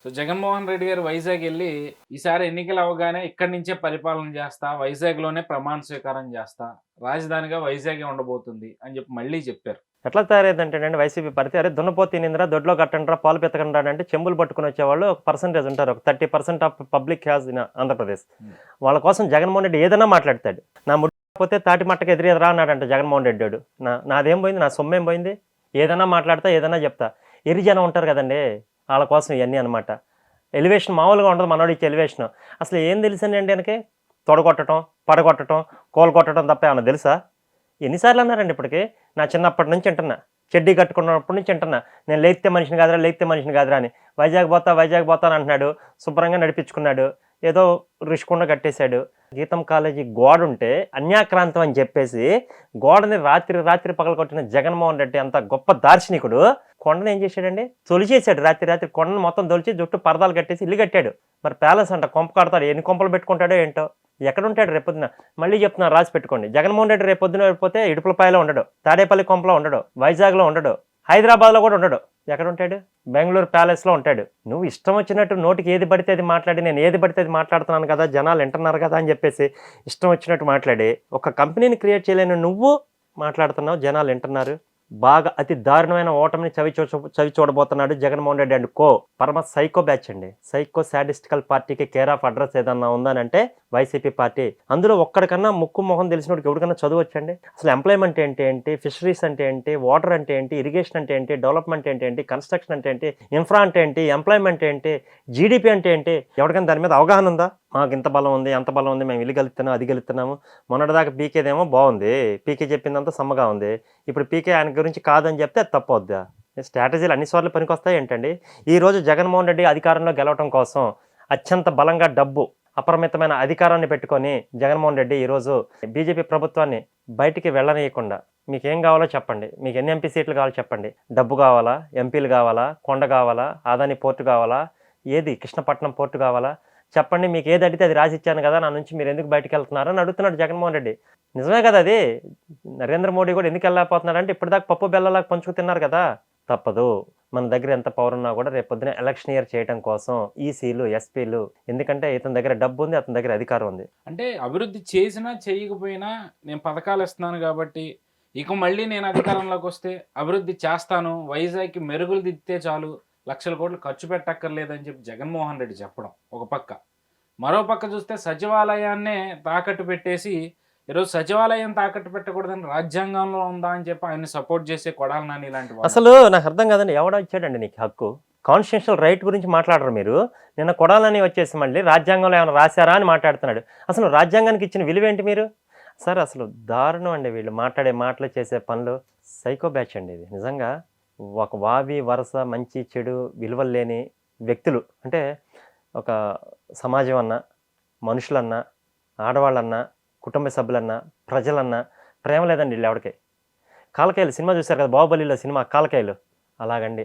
So Jaganmohan Reddy గారు వైజాగ్ వెళ్ళి ఈసారి ఎన్నికలు అవ్వగానే ఇక్కడి నుంచే పరిపాలన చేస్తా, వైజాగ్లోనే ప్రమాణ స్వీకారం చేస్తా, రాజధానిగా వైజాగే ఉండబోతుంది అని చెప్పి మళ్ళీ చెప్పారు. ఎట్లా తయారైందంటేనండి వైసీపీ పరిధి, అరే దున్నపోతు తినిందిరా, దొడ్లో కట్టండిరా, పాలు పితకండి అంటే చెంబులు పట్టుకుని వచ్చేవాళ్ళు ఒక పర్సెంటేజ్ ఉంటారు. ఒక 30% of public has in Andhra Pradesh. వాళ్ళ కోసం జగన్మోహన్ రెడ్డి ఏదైనా మాట్లాడతాడు. నా ముడిపోతే తాటి మట్టకి ఎదురెదరా అన్నాడంట జగన్మోహన్ రెడ్డి. నాదేం పోయింది, నా సొమ్మేం పోయింది, ఏదైనా మాట్లాడతా, ఏదైనా చెప్తా. ఎరిజనం ఉంటారు కదండి, వాళ్ళ కోసం ఇవన్నీ అనమాట. ఎలివేషన్ మామూలుగా ఉండదు మనోడు ఇచ్చే ఎలివేషన్. అసలు ఏం తెలుసండి ఆయనకి? తొడగొట్టడం, పడగొట్టడం, కోలు కొట్టడం తప్ప ఏమన్నా తెలుసా? ఎన్నిసార్లు అన్నారండి ఇప్పటికి? నా చిన్నప్పటి నుంచి వింటున్నా, చెడ్డీ కట్టుకున్నప్పటి నుంచి వింటున్నా, నేను లేస్తే మనిషిని కాదురా అని. వైజాగ్ పోతా అని అంటున్నాడు. శుభ్రంగా నడిపించుకున్నాడు, ఏదో రుషికొండ కట్టేశాడు. గీతం కాలేజీ గోడ ఉంటే అన్యాక్రాంతం అని చెప్పేసి గోడని రాత్రి పగలగొట్టిన జగన్మోహన్ రెడ్డి అంత గొప్ప దార్శనికుడు కొండను ఏం చేశాడండి? తొలిచేశాడు. రాత్రి కొండను మొత్తం తొలిచి జుట్టు పరదాలు కట్టేసి ఇల్లు కట్టాడు. మరి ప్యాలెస్ అంట కొంప కడతాడు, ఎన్ని కొంపలు పెట్టుకుంటాడో ఏంటో. ఎక్కడుంటాడు రేపొద్దున? మళ్ళీ చెప్తున్నా, రాసి పెట్టుకోండి. జగన్మోహన్ రెడ్డి రేపొద్దున వెళ్ళిపోతే ఇడుపులపాయలో ఉండడు, తాడేపల్లి కొంపలో ఉండడు, వైజాగ్లో ఉండడు, హైదరాబాద్లో కూడా ఉండడు. ఎక్కడ ఉంటాడు? బెంగళూరు ప్యాలెస్లో ఉంటాడు. నువ్వు ఇష్టం వచ్చినట్టు నోటికి ఏది పడితే అది మాట్లాడి, నేను ఏది పడితే అది మాట్లాడుతున్నాను కదా, జనాలు వింటున్నారు కదా అని చెప్పేసి ఇష్టం వచ్చినట్టు మాట్లాడి ఒక కంపెనీని క్రియేట్ చేయలేని నువ్వు మాట్లాడుతున్నావు. జనాలు వింటున్నారు. బాగా అతి దారుణమైన ఓటమిని చవి చూడబోతున్నాడు జగన్మోహన్ రెడ్డి అండ్ కో. పరమ సైకో బ్యాచ్ అండి. సైకో సాడిస్టికల్ పార్టీకి కేర్ ఆఫ్ అడ్రస్ ఏదన్నా ఉందనంటే వైసీపీ పార్టీ. అందులో ఒక్కడికన్నా ముక్కు మొహం తెలిసినోడికి ఎవరికన్నా చదువు వచ్చండి? అసలు ఎంప్లాయ్మెంట్ ఏంటి, ఫిషరీస్ అంటే ఏంటి, వాటర్ అంటే ఏంటి, ఇరిగేషన్ అంటే ఏంటి, డెవలప్మెంట్ ఏంటి, కన్స్ట్రక్షన్ అంటే ఏంటి, ఇన్ఫ్రా అంటే ఏంటి, ఎంప్లాయ్మెంట్ ఏంటి, జీడిపి అంటే ఏంటి, ఎవరికైనా దాని మీద అవగాహన ఉందా? మాకు ఇంత బలం ఉంది, అంత బలం ఉంది, మేము ఇల్లు గెలుస్తున్నాం, అది గెలుస్తున్నాము. మొన్నటిదాకా పీకేదేమో బాగుంది, పీకే చెప్పిందంతా సమ్మగా ఉంది. ఇప్పుడు పీకే ఆయన గురించి కాదని చెప్తే అది తప్పవుద్దా? స్ట్రాటజీలు అన్నిసార్లు పనికొస్తాయి ఏంటండి? ఈరోజు జగన్మోహన్ రెడ్డి అధికారంలో గెలవడం కోసం అత్యంత బలంగా డబ్బు, అపరిమితమైన అధికారాన్ని పెట్టుకొని జగన్మోహన్ రెడ్డి ఈరోజు బీజేపీ ప్రభుత్వాన్ని బయటికి వెళ్ళనీయకుండా, మీకేం కావాలో చెప్పండి, మీకు ఎన్ని ఎంపీ సీట్లు కావాలో చెప్పండి, డబ్బు కావాలా, ఎంపీలు కావాలా, కొండ కావాలా, ఆదాని పోర్టు కావాలా, ఏది కృష్ణపట్నం పోర్టు కావాలా చెప్పండి, మీకు ఏది అడిగితే అది రాసిచ్చాను కదా, నా నుంచి మీరు ఎందుకు బయటకు వెళ్తున్నారు అని అడుగుతున్నాడు జగన్మోహన్ రెడ్డి. నిజమే కదా అది. నరేంద్ర మోడీ కూడా ఎందుకు వెళ్ళలేకపోతున్నాడు అంటే ఇప్పటిదాకా పప్పు బెల్లలాగా పంచుకు తిన్నారు కదా. తప్పదు, మన దగ్గర ఎంత పవర్ ఉన్నా కూడా రేపొద్దున ఎలక్షన్ ఇయర్ చేయడం కోసం ఈసీలు, ఎస్పీలు, ఎందుకంటే ఇతని దగ్గర డబ్బు ఉంది, అతని దగ్గర అధికారం ఉంది. అంటే అభివృద్ధి చేసినా చేయకపోయినా నేను పథకాలు ఇస్తున్నాను కాబట్టి ఇక మళ్ళీ నేను అధికారంలోకి వస్తే అభివృద్ధి చేస్తాను, వైజాగ్కి మెరుగులు దిద్దితే చాలు, లక్షల కోట్లు ఖర్చు పెట్టక్కర్లేదని చెప్పి జగన్మోహన్ రెడ్డి చెప్పడం ఒక పక్క. మరో పక్క చూస్తే సచివాలయాన్నే తాకట్టు పెట్టేసి ఈరోజు సచివాలయం తాకట్టు పెట్టకూడదని రాజ్యాంగంలో ఉందా అని చెప్పి ఆయన సపోర్ట్ చేసే కొడాలి నాని ఇలాంటి వాళ్ళు. అసలు నాకు అర్థం కాదండి, ఎవడో ఇచ్చాడండి నీకు హక్కు? కాన్స్టిట్యూషనల్ రైట్ గురించి మాట్లాడరు మీరు. నిన్న కొడాలని వచ్చేసి మళ్ళీ రాజ్యాంగంలో ఏమైనా రాశారా అని మాట్లాడుతున్నాడు. అసలు రాజ్యాంగానికి ఇచ్చిన విలువేంటి మీరు? సార్ అసలు దారుణం అండి వీళ్ళు మాట్లాడే మాటలు, చేసే పనులు. సైకో బ్యాచ్ అండి ఇది నిజంగా. ఒక వావి వరస, మంచి చెడు విలువలు లేని వ్యక్తులు. అంటే ఒక సమాజం అన్నా, మనుషులన్నా, ఆడవాళ్ళన్నా, కుటుంబ సభ్యులన్నా, ప్రజలన్నా ప్రేమ లేదండి వీళ్ళు ఎవడికి. కాలకాయలు సినిమా చూశారు కదా, బాహుబలిలో సినిమా కాలకాయలు, అలాగండి.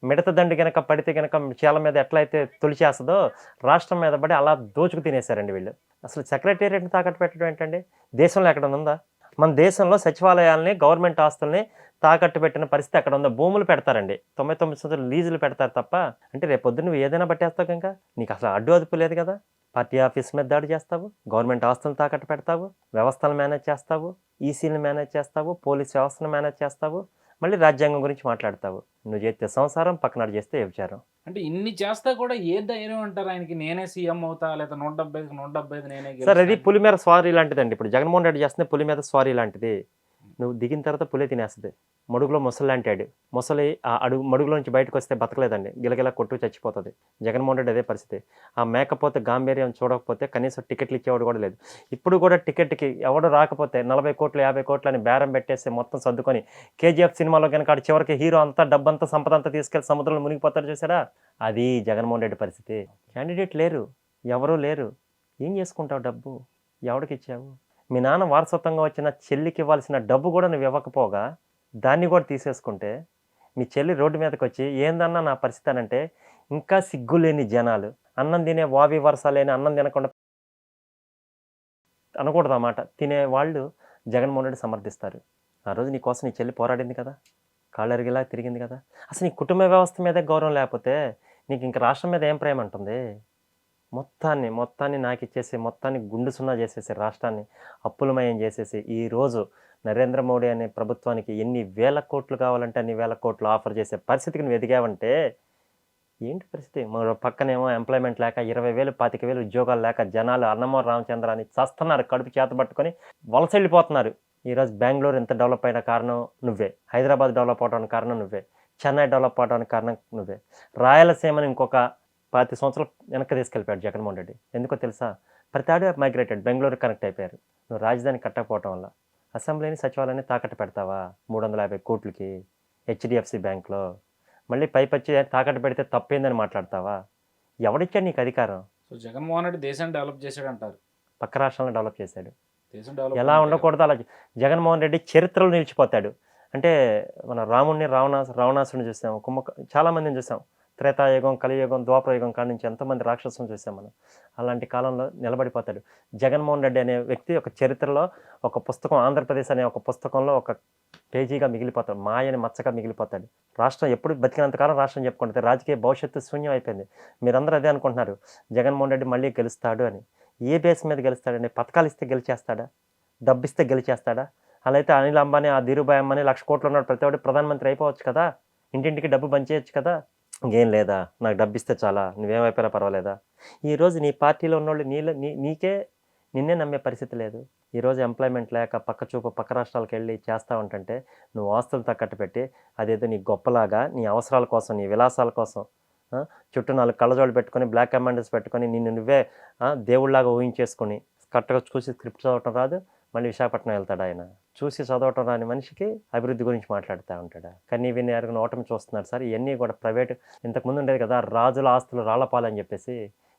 మిడత దండి కనుక పడితే కనుక చీల మీద ఎట్లయితే తొలిచేస్తుందో రాష్ట్రం మీద పడి అలా దోచుకు తినేశారండి వీళ్ళు. అసలు సెక్రటేరియట్ని తాకట్టు పెట్టడం ఏంటండి? దేశంలో ఎక్కడ ఉందా? మన దేశంలో సచివాలయాల్ని, గవర్నమెంట్ ఆస్తుల్ని తాకట్టు పెట్టిన పరిస్థితి ఎక్కడ ఉందో? భూములు పెడతారండి, 99% లీజులు పెడతారు తప్ప. అంటే రేపొద్దు నువ్వు ఏదైనా పట్టేస్తావు కనుక నీకు అసలు అడ్డు అదుపు లేదు కదా. పార్టీ ఆఫీస్ మీద దాడి చేస్తావు, గవర్నమెంట్ ఆస్తులను తాకట్టు పెడతావు, వ్యవస్థలను మేనేజ్ చేస్తావు, ఈసీని మేనేజ్ చేస్తావు, పోలీస్ వ్యవస్థను మేనేజ్ చేస్తావు, మళ్ళీ రాజ్యాంగం గురించి మాట్లాడతావు. నువ్వు చేస్తే సంసారం, పక్కనాడు చేస్తే వ్యభిచారం. అంటే ఇన్ని చేస్తా కూడా ఏ ధైర్యం అంటారు ఆయనకి, నేనే సీఎం అవుతా లేదా 175 నేనే సార్ అది గెలుస్తా. పులి మీద స్వారీ లాంటిదండి. ఇప్పుడు జగన్మోహన్ రెడ్డి చేస్తుంది పులి మీద స్వారీ లాంటిది. నువ్వు దిగిన తర్వాత పులే తినేస్తుంది. మడుగులో మొసలి లాంటాడు. మొసలి ఆ మడుగులో నుంచి బయటకు వస్తే బతకలేదండి, గిలగిలా కొట్టు చచ్చిపోతుంది. జగన్మోహన్ రెడ్డి అదే పరిస్థితి. ఆ మేకపోతే గాంభీర్యం చూడకపోతే కనీసం టికెట్లు ఇచ్చేవాడు కూడా లేదు. ఇప్పుడు కూడా టికెట్కి ఎవడు రాకపోతే 40 కోట్లు 50 కోట్లు అని బేరం పెట్టేసి మొత్తం సర్దుకొని, కేజీఎఫ్ సినిమాలో కనుక ఆడు చివరికి హీరో అంతా డబ్బంతా సంపద అంతా తీసుకెళ్లి సముద్రంలో మునిగిపోతాడు చూసారా, అది జగన్మోహన్ రెడ్డి పరిస్థితి. క్యాండిడేట్ లేరు, ఎవరూ లేరు. ఏం చేసుకుంటావు డబ్బు? ఎవడికి ఇచ్చావు? మీ నాన్న వారసత్వంగా వచ్చిన చెల్లికి ఇవ్వాల్సిన డబ్బు కూడా నువ్వు ఇవ్వకపోగా దాన్ని కూడా తీసేసుకుంటే, మీ చెల్లి రోడ్డు మీదకి వచ్చి ఏందన్నా నా పరిస్థితి అనంటే, ఇంకా సిగ్గులేని జనాలు, అన్నం తినే వావి వరస లేని, అన్నం తినకుండా అనకూడదు ఆ మాట, తినేవాళ్ళు జగన్మోహన్ రెడ్డి సమర్థిస్తారు. ఆ రోజు నీ కోసం నీ చెల్లి పోరాడింది కదా, కాళ్ళరిగేలా తిరిగింది కదా. అసలు నీ కుటుంబ వ్యవస్థ మీదే గౌరవం లేకపోతే నీకు ఇంక రాష్ట్రం మీద ఏం ప్రేమ ఉంటుంది? మొత్తాన్ని నాకిచ్చేసి, మొత్తాన్ని గుండు సున్నా చేసేసి, రాష్ట్రాన్ని అప్పులమయం చేసేసి, ఈరోజు నరేంద్ర మోడీ అనే ప్రభుత్వానికి ఎన్ని వేల కోట్లు కావాలంటే అన్ని వేల కోట్లు ఆఫర్ చేసే పరిస్థితికి నువ్వు ఎదిగావంటే ఏంటి పరిస్థితి? మరో పక్కనేమో ఎంప్లాయ్‌మెంట్ లేక 20,000, 25,000 ఉద్యోగాలు లేక జనాలు అన్నమో రామచంద్ర అని చస్తున్నారు. కడుపు చేతబట్టుకొని వలసెళ్ళిపోతున్నారు. ఈరోజు బెంగుళూరు ఇంత డెవలప్ అయిన కారణం నువ్వే. హైదరాబాద్ డెవలప్ అవ్వడానికి కారణం నువ్వే. చెన్నై డెవలప్ అవ్వడానికి కారణం నువ్వే. రాయలసీమని ఇంకొక 25 సంవత్సరాలు వెనక్కి తీసుకెళ్ళిపోయాడు జగన్మోహన్ రెడ్డి. ఎందుకో తెలుసా? ప్రతి మైగ్రేటెడ్ బెంగుళూరుకి కనెక్ట్ అయిపోయారు. నువ్వు రాజధాని కట్టకపోవటం వల్ల. అసెంబ్లీని, సచివాలయాన్ని తాకట్టు పెడతావా 350 కోట్లకి హెచ్‌డిఎఫ్‌సి బ్యాంక్‌లో? మళ్ళీ పైపొచ్చి తాకట్టు పెడితే తప్పేందని మాట్లాడతావా? ఎవడిచ్చాడు నీకు అధికారం? సో జగన్మోహన్ రెడ్డి దేశాన్ని డెవలప్ చేశాడు అంటారు. పక్క రాష్ట్రాలను డెవలప్ చేశాడు. దేశం డెవలప్ ఎలా ఉండకూడదో అలా జగన్మోహన్ రెడ్డి చరిత్రలో నిలిచిపోతాడు. అంటే మన రాముడిని, రావణాసుడిని చూసాం. చాలామందిని చూసాం. త్రేతాయుగం, కలియుగం, ద్వాపరయుగం కాడ నుంచి ఎంతోమంది రాక్షసులను చూసాం మనం. అలాంటి కాలంలో నిలబడిపోతాడు. జగన్మోహన్ రెడ్డి అనే వ్యక్తి ఒక చరిత్రలో ఒక పుస్తకం, ఆంధ్రప్రదేశ్ అనే ఒక పుస్తకంలో ఒక పేజీగా మిగిలిపోతాడు. మాయని మచ్చగా మిగిలిపోతాడు. రాష్ట్రం ఎప్పుడు బతికినంతకాలం రాష్ట్రం చెప్పుకుంటుంది. రాజకీయ భవిష్యత్తు శూన్యం అయిపోయింది. మీరందరూ అదే అనుకుంటున్నారు, జగన్మోహన్ రెడ్డి మళ్ళీ గెలుస్తాడు అని. ఏ బేస్ మీద గెలుస్తాడండి? పథకాలు ఇస్తే గెలిచేస్తాడా? డబ్బిస్తే గెలిచేస్తాడా? అలా అయితే అనిల్ అంబానీ, ఆ ధీరుభాయ్ అంబానీ 1,00,000 కోట్లు ఉన్నాడు, ప్రతి ఒక్కటి ప్రధానమంత్రి అయిపోవచ్చు కదా. ఇంటింటికి డబ్బు పంచేయచ్చు కదా. ఇంకేం లేదా? నాకు డబ్బిస్తే చాలా, నువ్వేమైపోయినా పర్వాలేదా? ఈరోజు నీ పార్టీలో ఉన్నోళ్ళు నిన్నే నమ్మే పరిస్థితి లేదు. ఈరోజు ఎంప్లాయ్మెంట్ లేక పక్క రాష్ట్రాలకు వెళ్ళి చేస్తా ఉంటుంటే నువ్వు ఆస్తులు తాకట్టు పెట్టి అదేదో నీ గొప్పలాగా నీ అవసరాల కోసం, నీ విలాసాల కోసం చుట్టూ 4 కళ్ళజోళ్ళు పెట్టుకొని, బ్లాక్ కమాండర్స్ పెట్టుకొని, నిన్ను నువ్వే దేవుళ్ళలాగా ఊహించేసుకొని కరెక్ట్గా చూసి స్క్రిప్ట్ చదవటం రాదు. మళ్ళీ విశాఖపట్నం వెళ్తాడు ఆయన. చూసి చదవటం రాని మనిషికి అభివృద్ధి గురించి మాట్లాడుతూ ఉంటాడు. కానీ విని ఎరుగున ఓటమి చూస్తున్నాడు సార్. ఇవన్నీ కూడా ప్రైవేట్. ఇంతకుముందు ఉండేది కదా, రాజుల ఆస్తులు రాళ్లపాలని చెప్పేసి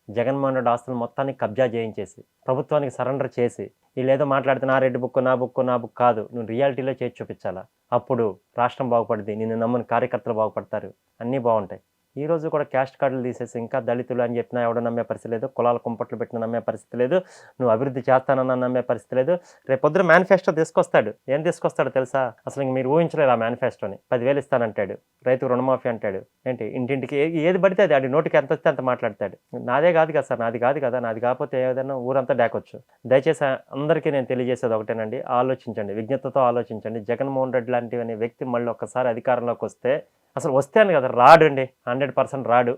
జగన్మోహన్ రెడ్డి ఆస్తులు మొత్తాన్ని కబ్జా చేయించేసి ప్రభుత్వానికి సరెండర్ చేసి వీళ్ళు ఏదో మాట్లాడితే నా రెడ్డి బుక్, నా బుక్ కాదు, నువ్వు రియాలిటీలో చేసి చూపించాలా. అప్పుడు రాష్ట్రం బాగుపడుద్ది, నిన్ను నమ్మని కార్యకర్తలు బాగుపడతారు, అన్నీ బాగుంటాయి. ఈ రోజు కూడా క్యాస్ట్ కార్డులు తీసేసి ఇంకా దళితులు అని చెప్పినా ఎవడో నమ్మే పరిస్థితి లేదు. కులాల కుంపట్లు పెట్టిన నమ్మే పరిస్థితి లేదు. నువ్వు అభివృద్ధి చేస్తానన్న నమ్మే పరిస్థితి లేదు. రేపొద్దున మేనిఫెస్టో తీసుకొస్తాడు. ఏం తీసుకొస్తాడో తెలుసా? అసలు ఇంక మీరు ఊహించలేరు ఆ మేనిఫెస్టోని. 10,000 ఇస్తానంటాడు, రైతుకు రుణమాఫీ అంటాడు. ఏంటి ఇంటింటికి ఏది పడితే అది, ఆడి నోటికి ఎంత వస్తే అంత మాట్లాడతాడు. నాదే కాదు కదా సార్, నాది కాదు కదా, నాది కాకపోతే ఏదైనా ఊరంతా డాకొచ్చు. దయచేసి అందరికీ నేను తెలియజేసేది ఒకటేనండి, ఆలోచించండి, విజ్ఞతతో ఆలోచించండి. జగన్మోహన్ రెడ్డి లాంటి అనే వ్యక్తి మళ్ళీ ఒక్కసారి అధికారంలోకి వస్తే, అసలు వస్తే అని కదా, రాడు అండి, 100% రాడు,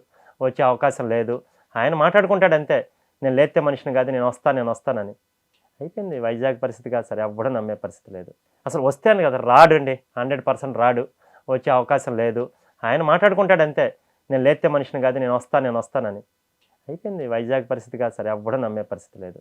వచ్చే అవకాశం లేదు. ఆయన మాట్లాడుకుంటాడు అంతే, నేను లేతే మనిషిని కాదు, నేను వస్తానని. అయిపోయింది. వైజాగ్ పరిస్థితి కాదు సార్, ఎవ్వడూ నమ్మే పరిస్థితి లేదు. అసలు వస్తే అని కదా, రాడు అండి, 100% రాడు, వచ్చే అవకాశం లేదు. ఆయన మాట్లాడుకుంటాడు అంతే, నేను లేతే మనిషిని కాదు, నేను వస్తానని. అయిపోయింది. వైజాగ్ పరిస్థితి కాదు సార్, ఎవ్వడూ నమ్మే పరిస్థితి లేదు.